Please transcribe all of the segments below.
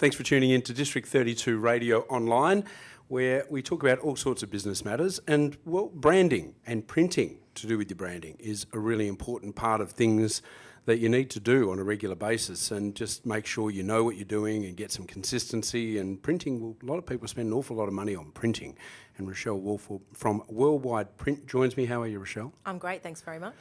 Thanks for tuning in to District 32 Radio Online, where we talk about all sorts of business matters. And, well, branding and printing to do with your branding is a really important part of things that you need to do on a regular basis, and just make sure you know what you're doing and get some consistency. And printing, well, a lot of people spend an awful lot of money on printing. And Rochelle Wolf from Worldwide Print joins me. How are you, Rochelle? I'm great, thanks very much.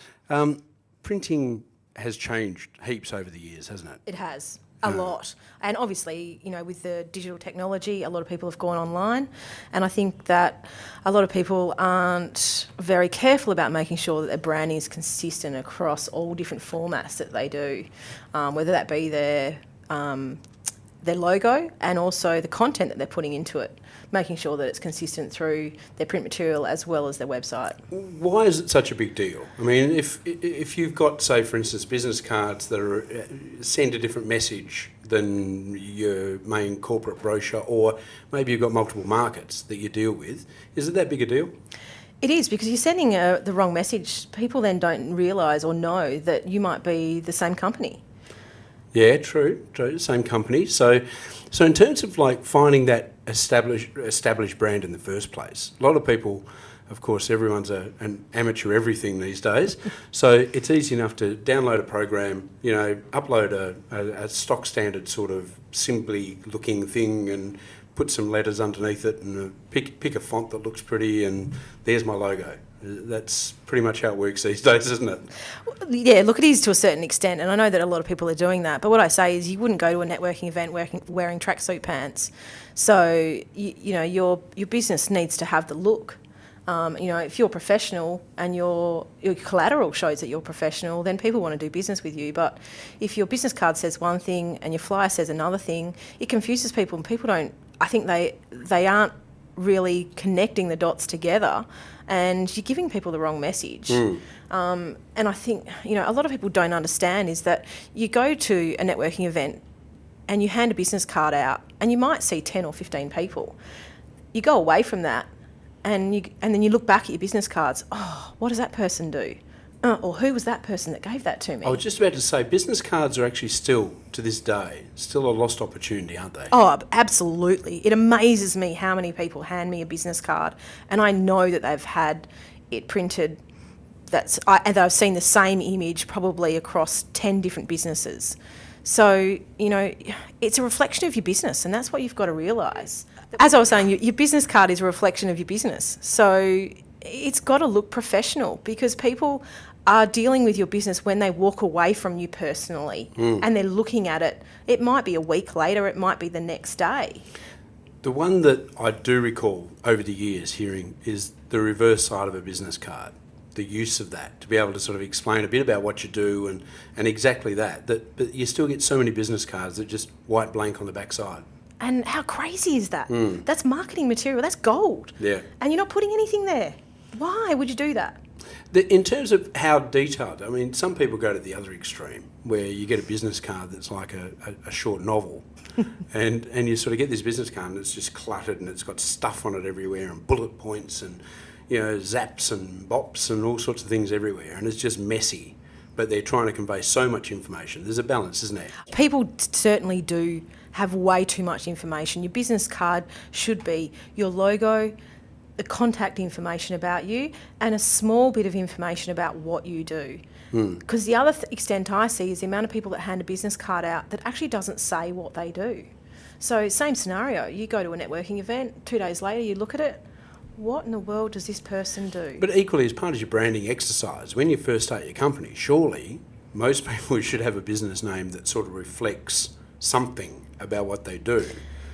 Printing has changed heaps over the years, hasn't it? It has. A lot. And obviously, you know, with the digital technology, a lot of people have gone online. And I think that a lot of people aren't very careful about making sure that their branding is consistent across all different formats that they do, whether that be their logo and also the content that they're putting into it, making sure that it's consistent through their print material as well as their website. Why is it such a big deal? I mean, if you've got, say, for instance, business cards that send a different message than your main corporate brochure, or maybe you've got multiple markets that you deal with, is it that big a deal? It is, because you're sending the wrong message. People then don't realise or know that you might be the same company. Yeah, true, same company. So in terms of like finding that established brand in the first place, a lot of people, of course, everyone's an amateur everything these days. So it's easy enough to download a program, you know, upload a stock standard sort of simply looking thing and put some letters underneath it and pick a font that looks pretty, and there's my logo. That's pretty much how it works these days, isn't it? Yeah, look, it is to a certain extent, and I know that a lot of people are doing that. But what I say is, you wouldn't go to a networking event wearing tracksuit pants. So you know, your business needs to have the look. You know, if you're professional and your collateral shows that you're professional, then people want to do business with you. But if your business card says one thing and your flyer says another thing, it confuses people, and people don't. I think they aren't really connecting the dots together, and you're giving people the wrong message. And I think, you know, a lot of people don't understand is that you go to a networking event and you hand a business card out and you might see 10 or 15 people. You go away from that and then you look back at your business cards. Oh, what does that person do? Or who was that person that gave that to me? I was just about to say, business cards are actually still, to this day, still a lost opportunity, aren't they? Oh, absolutely. It amazes me how many people hand me a business card and I know that they've had it printed, and I've seen the same image probably across 10 different businesses. So, you know, it's a reflection of your business, and that's what you've got to realise. As I was saying, your business card is a reflection of your business. So it's got to look professional, because people are dealing with your business when they walk away from you personally and they're looking at it. It might be a week later, it might be the next day. The one that I do recall over the years hearing is the reverse side of a business card, the use of that, to be able to sort of explain a bit about what you do and exactly that. But you still get so many business cards that just white blank on the backside. And how crazy is that? That's marketing material, that's gold. Yeah. And you're not putting anything there. Why would you do that? In terms of how detailed, I mean, some people go to the other extreme where you get a business card that's like a short novel and you sort of get this business card and it's just cluttered and it's got stuff on it everywhere and bullet points and, you know, zaps and bops and all sorts of things everywhere, and it's just messy. But they're trying to convey so much information. There's a balance, isn't there? People certainly do have way too much information. Your business card should be your logo, the contact information about you, and a small bit of information about what you do. Because the other extent I see is the amount of people that hand a business card out that actually doesn't say what they do. So same scenario, you go to a networking event, 2 days later you look at it, what in the world does this person do? But equally, as part of your branding exercise, when you first start your company, surely most people should have a business name that sort of reflects something about what they do.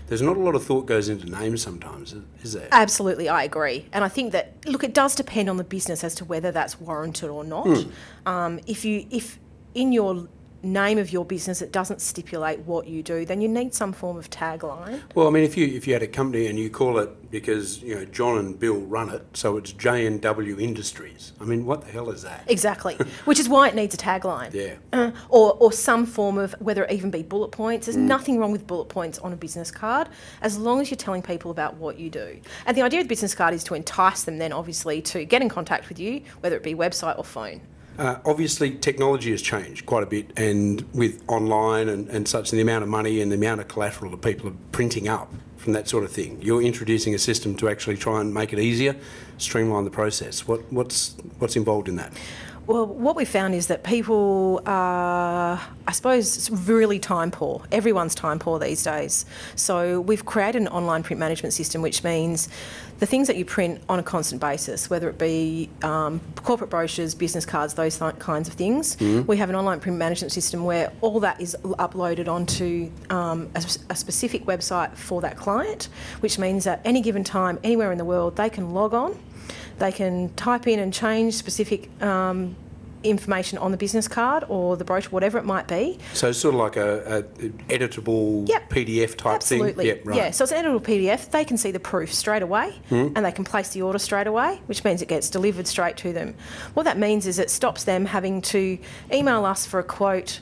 There's not a lot of thought goes into names sometimes, is there? Absolutely, I agree. And I think that, look, it does depend on the business as to whether that's warranted or not. If in your name of your business it doesn't stipulate what you do, then you need some form of tagline. Well, I mean, if you had a company and you call it, because, you know, John and Bill run it, so it's J&W Industries. I mean, what the hell is that? Exactly, which is why it needs a tagline. Yeah. Or some form of, whether it even be bullet points. There's nothing wrong with bullet points on a business card, as long as you're telling people about what you do. And the idea of the business card is to entice them then, obviously, to get in contact with you, whether it be website or phone. Obviously, technology has changed quite a bit, and with online and such, and the amount of money and the amount of collateral that people are printing up from that sort of thing. You're introducing a system to actually try and make it easier, streamline the process. What's involved in that? Well, what we found is that people are, I suppose, really time poor. Everyone's time poor these days. So we've created an online print management system, which means the things that you print on a constant basis, whether it be corporate brochures, business cards, those kinds of things, we have an online print management system where all that is uploaded onto a specific website for that client, which means at any given time, anywhere in the world, they can log on. They can type in and change specific information on the business card or the brochure, whatever it might be. So it's sort of like a editable PDF type Absolutely. thing? Yep, right. Yeah, so it's an editable PDF. They can see the proof straight away and they can place the order straight away, which means it gets delivered straight to them. What that means is it stops them having to email us for a quote.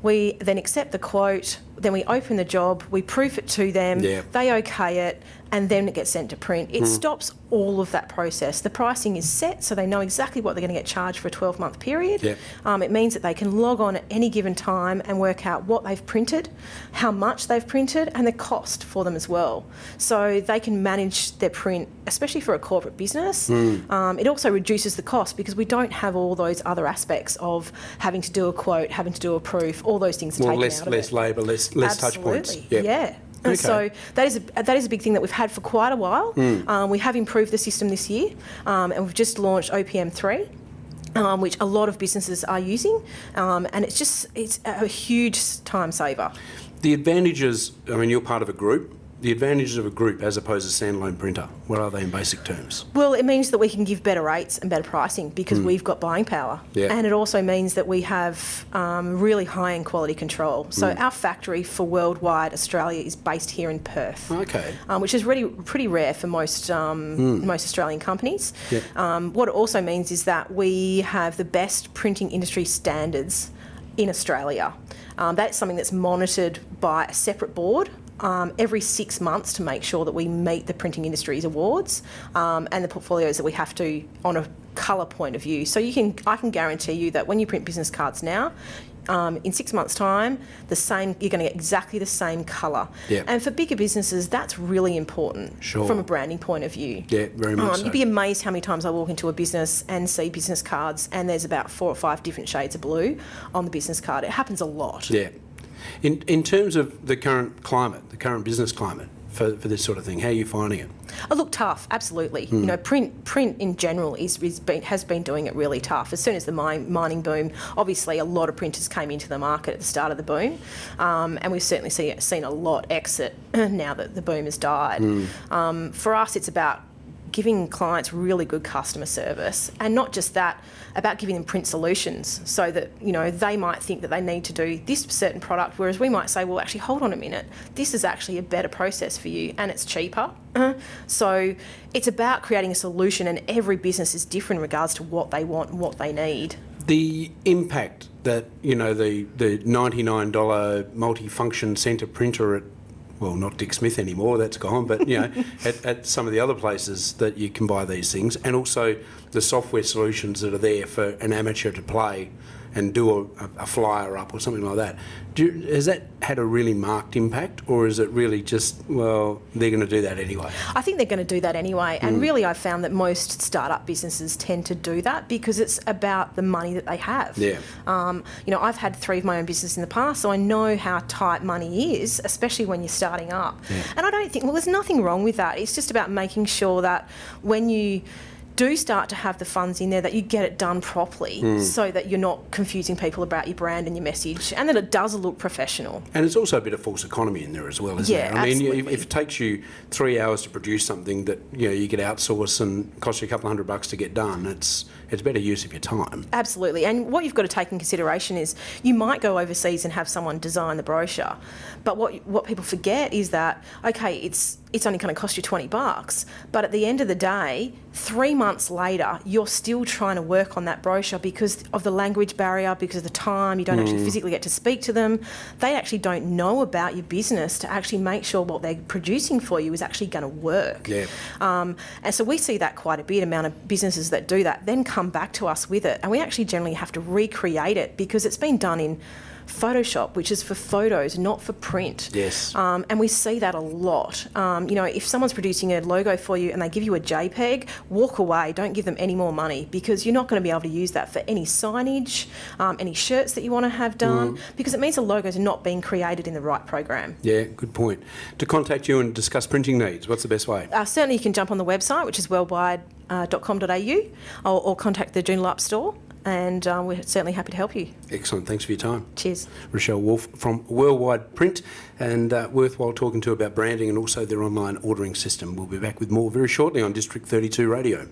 We then accept the quote, then we open the job, we proof it to them, they okay it, and then it gets sent to print. It stops all of that process. The pricing is set, so they know exactly what they're going to get charged for a 12-month period. It means that they can log on at any given time and work out what they've printed, how much they've printed, and the cost for them as well. So they can manage their print, especially for a corporate business. It also reduces the cost because we don't have all those other aspects of having to do a quote, having to do a proof, all those things are taken out of it. Less labour, less touch points. Yeah. Okay. So that is a big thing that we've had for quite a while. We have improved the system this year, and we've just launched OPM 3. Which a lot of businesses are using, and it's a huge time saver. The advantages, I mean, you're part of a group. The advantages of a group as opposed to standalone printer, what are they in basic terms? Well, it means that we can give better rates and better pricing because we've got buying power. And it also means that we have really high-end quality control. So our factory for worldwide Australia is based here in Perth. Okay. Which is really pretty rare for most Australian companies. What it also means is that we have the best printing industry standards in Australia. That's something that's monitored by a separate board every 6 months to make sure that we meet the printing industry's awards and the portfolios that we have to on a colour point of view. So I can guarantee you that when you print business cards now, in 6 months' time, you're going to get exactly the same colour. And for bigger businesses, that's really important from a branding point of view. Yeah, very much so. You'd be amazed how many times I walk into a business and see business cards and there's about 4 or 5 different shades of blue on the business card. It happens a lot. Yeah. In terms of the current climate, the current business climate for this sort of thing, how are you finding it? Oh, look, tough, absolutely. You know, print in general has been doing it really tough. As soon as the mining boom, obviously a lot of printers came into the market at the start of the boom, and we've certainly seen a lot exit now that the boom has died. For us, it's about giving clients really good customer service, and not just that, about giving them print solutions so that, you know, they might think that they need to do this certain product, whereas we might say, well, actually, hold on a minute, this is actually a better process for you and it's cheaper. So it's about creating a solution, and every business is different in regards to what they want and what they need. The impact that, you know, the $99 multifunction centre printer at, well, not Dick Smith anymore, that's gone, but, you know, at some of the other places that you can buy these things, and also the software solutions that are there for an amateur to play and do a flyer up or something like that. Has that had a really marked impact, or is it really just, well, they're going to do that anyway? I think they're going to do that anyway, and really I've found that most startup businesses tend to do that because it's about the money that they have. You know, I've had 3 of my own business in the past, so I know how tight money is, especially when you're starting up. And I don't think, well, there's nothing wrong with that. It's just about making sure that when you do start to have the funds in there, that you get it done properly so that you're not confusing people about your brand and your message, and that it does look professional. And it's also a bit of false economy in there as well, isn't it? I mean, if it takes you 3 hours to produce something that, you know, you could outsource and cost you a couple of $100 to get done, it's better use of your time. Absolutely. And what you've got to take in consideration is you might go overseas and have someone design the brochure, but what people forget is that, okay, it's only going to cost you $20, but at the end of the day, 3 months later, you're still trying to work on that brochure because of the language barrier, because of the time, you don't actually physically get to speak to them. They actually don't know about your business to actually make sure what they're producing for you is actually going to work. And so we see that quite a bit, amount of businesses that do that, then come come back to us with it, and we actually generally have to recreate it because it's been done in Photoshop, which is for photos, not for print. Yes. And we see that a lot. If someone's producing a logo for you and they give you a JPEG, walk away. Don't give them any more money because you're not going to be able to use that for any signage, any shirts that you want to have done, because it means the logo's not being created in the right program. Yeah, good point. To contact you and discuss printing needs, what's the best way? Certainly you can jump on the website, which is worldwide.com.au, or contact the Joondalup store. And we're certainly happy to help you. Excellent. Thanks for your time. Cheers. Rochelle Wolfe from Worldwide Print, and worthwhile talking to about branding and also their online ordering system. We'll be back with more very shortly on District 32 Radio.